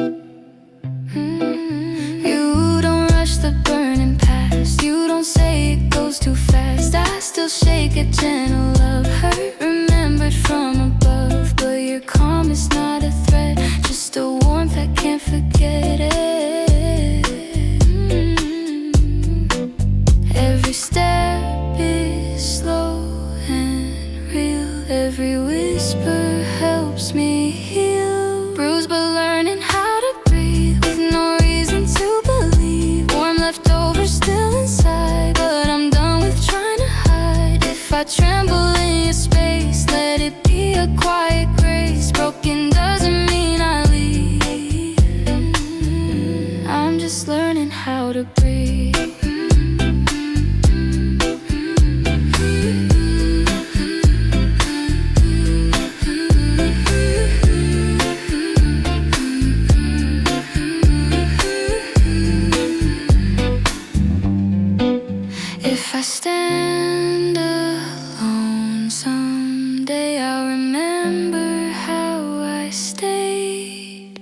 You don't rush the burning past. You don't say it goes too fast. I still shake a gentle love, hurt remembered from above. But your calm is not a threat, just a warmth I can't forget it. Every step is slow and real. Every whisper helps me heal. Bruised but learning how to breathe, with no reason to believe. Warm leftovers still inside, but I'm done with trying to hide. If I tremble in your space, let it be a quiet grace. Broken doesn't mean I leave. I'm just learning how to breathe. If I stand alone someday, I'll remember how I stayed.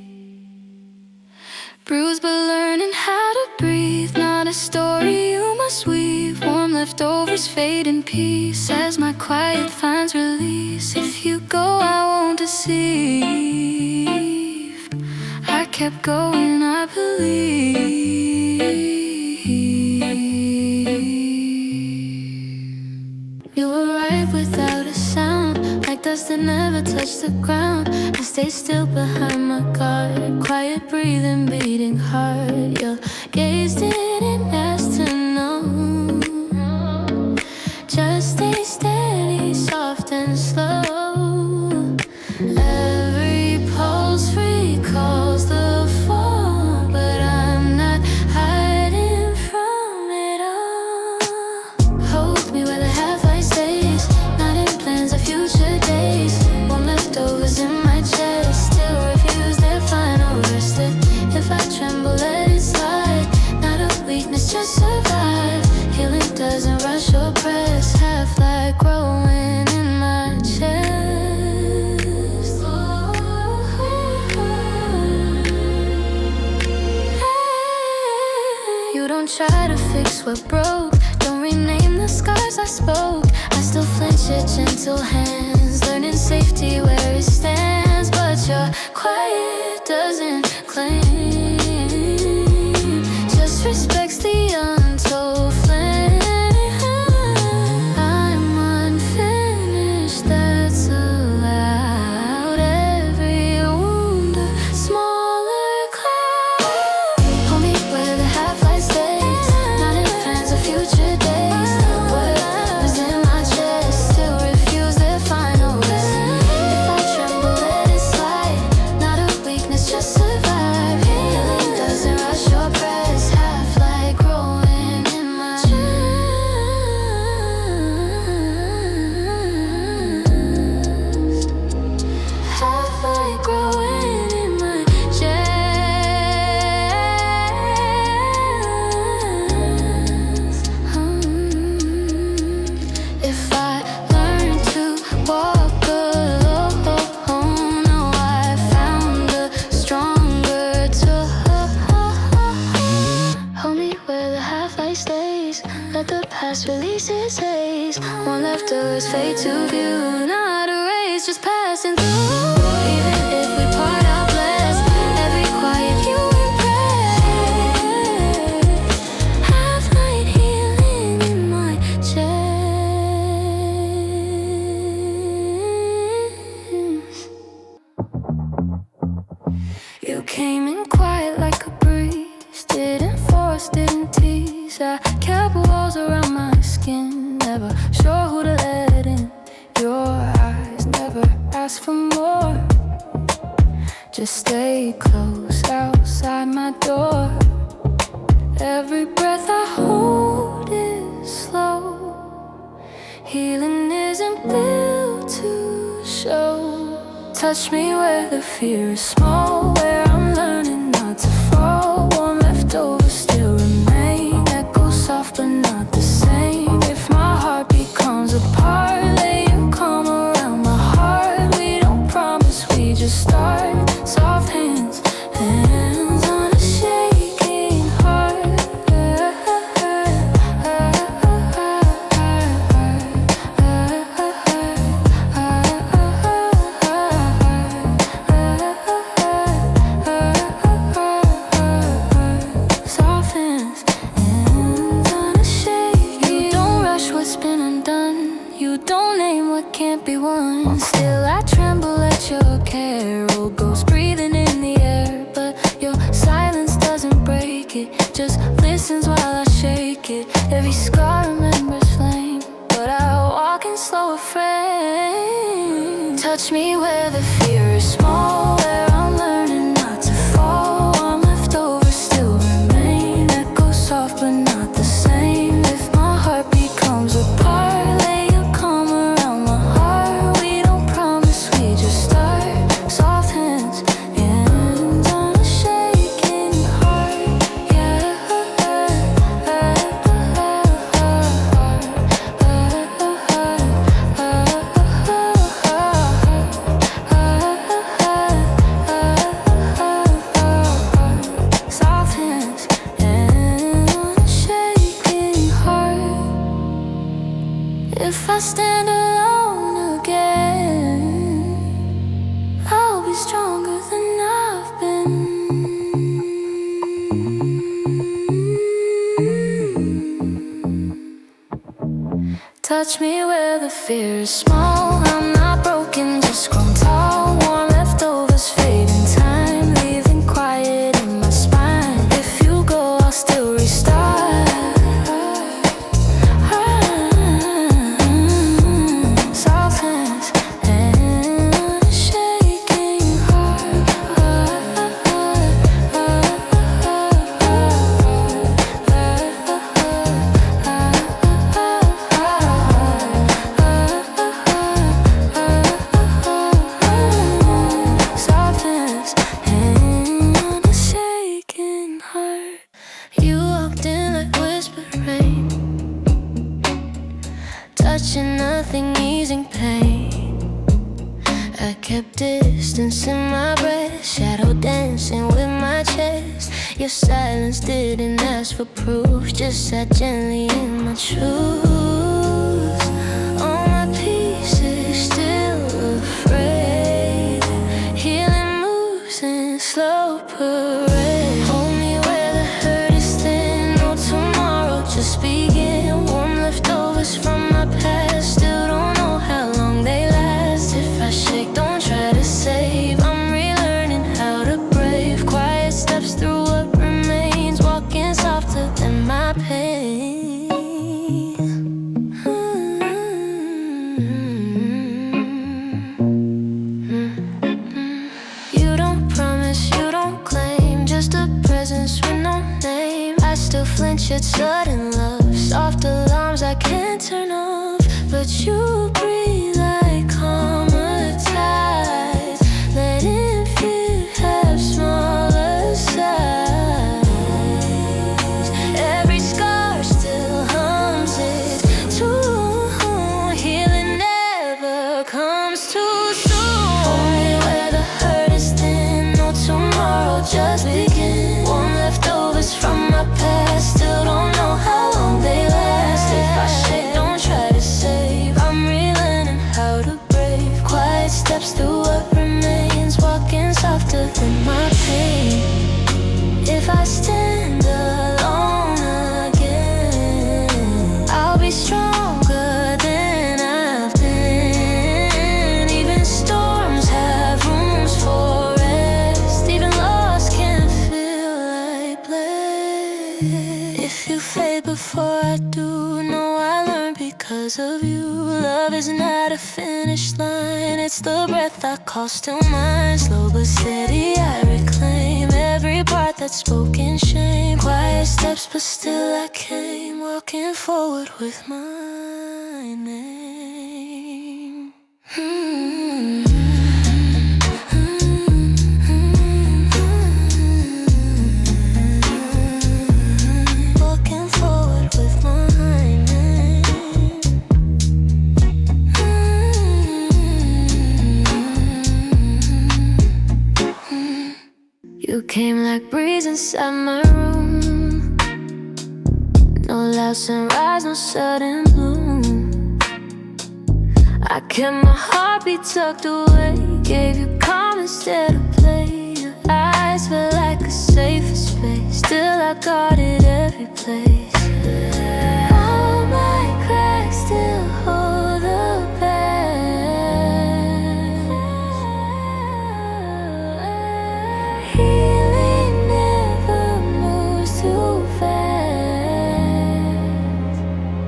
Bruised but learning how to breathe, not a story you must weave. Warm leftovers fade in peace as my quiet finds release. If you go, I won't deceive. I kept going, I believe. You arrived without a sound, like dust that never touched the ground. I stayed still behind my guard, quiet breathing, beating hard. Your gaze didn't ask to know, just stay steady, soft and slow. Every pulse recalls the fall, but I'm not hiding from it all. Hold me where the half-light stays, not in plans of future days. Warm leftovers in my chest, still refuse their final rest. If I tremble, let it slide, not a weakness, just survive. Healing doesn't rush or press, half-light growing in my chest. You don't try to fix what broke, don't rename the scars I spoke. I still flinch at gentle hands, learning safety where it stands. But your quiet doesn't claim, just respects the untold flame. I'm unfinished, that's allowed. Every wound a smaller cloud. Hold me where the half-light stays, not in plans of future days. What releases haze. One leftovers fade to view. Not a race, just passing through. Even if we part out blessed, every quiet you impress. Half light healing in my chest. You came in quiet like a breeze. Didn't force, didn't tease. I kept walls around my skin. Never sure who to let in. Your eyes never ask for more. Just stay close outside my door. Every breath I hold is slow. Healing isn't built to show. Touch me where the fear is small, where I'm learning not to fall. Warm leftovers still remain. Echo soft but not the same. If my heart becomes a part, lay your calm around my heart. We don't promise, we just start. Soft hands, hands on a shaking heart. Soft hands, hands on a shake. You don't rush what's been undone. You don't name what can't be won. Still I tremble at your care. Old ghost breathing in the air. But your silence doesn't break it. Just listens while I shake it. Every scar remembers flame. But I walk in slow refrain. Touch me where the fear is small, where I'm learning not to fall. Warm leftovers still remain. Echo soft but not the same. If my heart becomes a part, lay your calm around my heart. We don't promise, we just start. Soft hands, hands on a shaking heart. Yeah. Soft hands, hands on a shaking heart. If I stand alone again, I'll be stronger than I've been. Touch me where the fear is small. I'm not broken, just grown tall. Warm leftovers fade in time, leaving quiet in my spine. If you go, I'll still restart. Soft hands, hands on a shaking heart. Soft hands, hands on a shaking heart. You walked in like whispered rain, touching nothing, easing pain. I kept distance in my breath, shadow dancing with my chest. Your silence didn't ask for proof, just sat gently in my truth. All my pieces still afraid. Healing moves in slow parade. Hold me where the hurt is thin. No tomorrow, just begin. Warm leftovers from my past. Still don't know how long they last. If I shake, don't try to save. I'm relearning how to brave. Quiet steps through what remains. Walking softer than my pain. You don't promise, you don't claim. Just a presence with no name. I still flinch at sudden love. Soft alarms I can't turn off. But you breathe like calmer tides. Letting fear have smaller size. Every scar still hums its tune. Healing never comes too soon. Only where the hurt is thin. No tomorrow, just begin. Warm leftovers from my past. Still don't know how long they last. If I shake, because of you. Love is not a finish line, it's the breath I call still mine. Slow but steady I reclaim every part that's spoken shame. Quiet steps but still I came, walking forward with my name. Walking forward with my name. You came like breeze inside my room. No loud sunrise, no sudden bloom. I kept my heartbeat tucked away, gave you calm instead of play. Your eyes felt like a safe space, still I guarded every place. All my cracks still hold the past. Healing never moves too fast.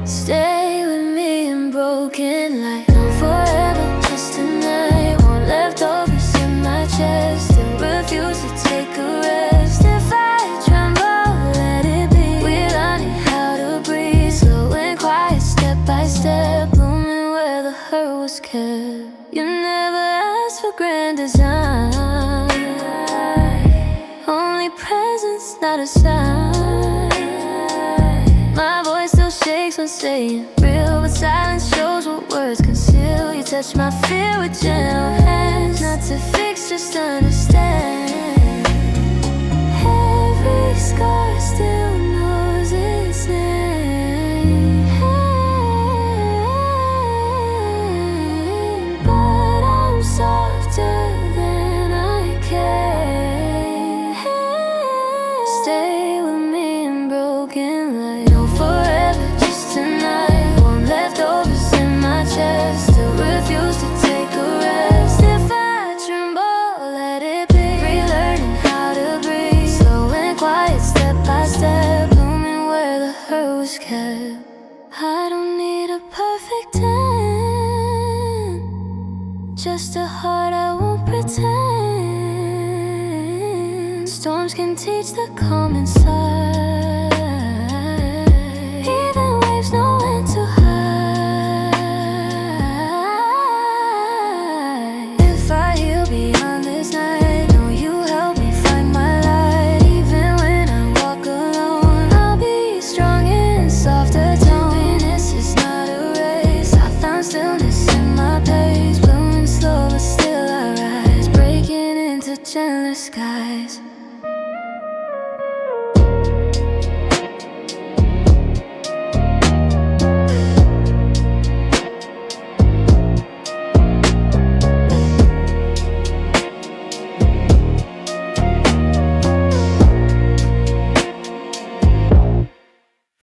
Stay with me in broken light. No forever, just tonight. Want leftovers in my chest, still refuse to take a rest. If I tremble, let it be. We're learning how to breathe, slow and quiet, step by step, blooming where the hurt was kept. You never asked for grand design, only presence, not a sign. My voice still shakes when saying real, but silence shows what words conceal. You touch my fear with gentle hands, not to fix, just understand. Every scar still knows its name. But I'm softer than I can. Stay with me in broken light. No forever, just tonight. Want leftovers in my chest, still refuse to take a rest. If I tremble, let it be. Relearning how to breathe, slow and quiet, step by step, blooming where the hurt was kept. I don't need a perfect end, just a heart I won't pretend. Storms can teach the calm inside.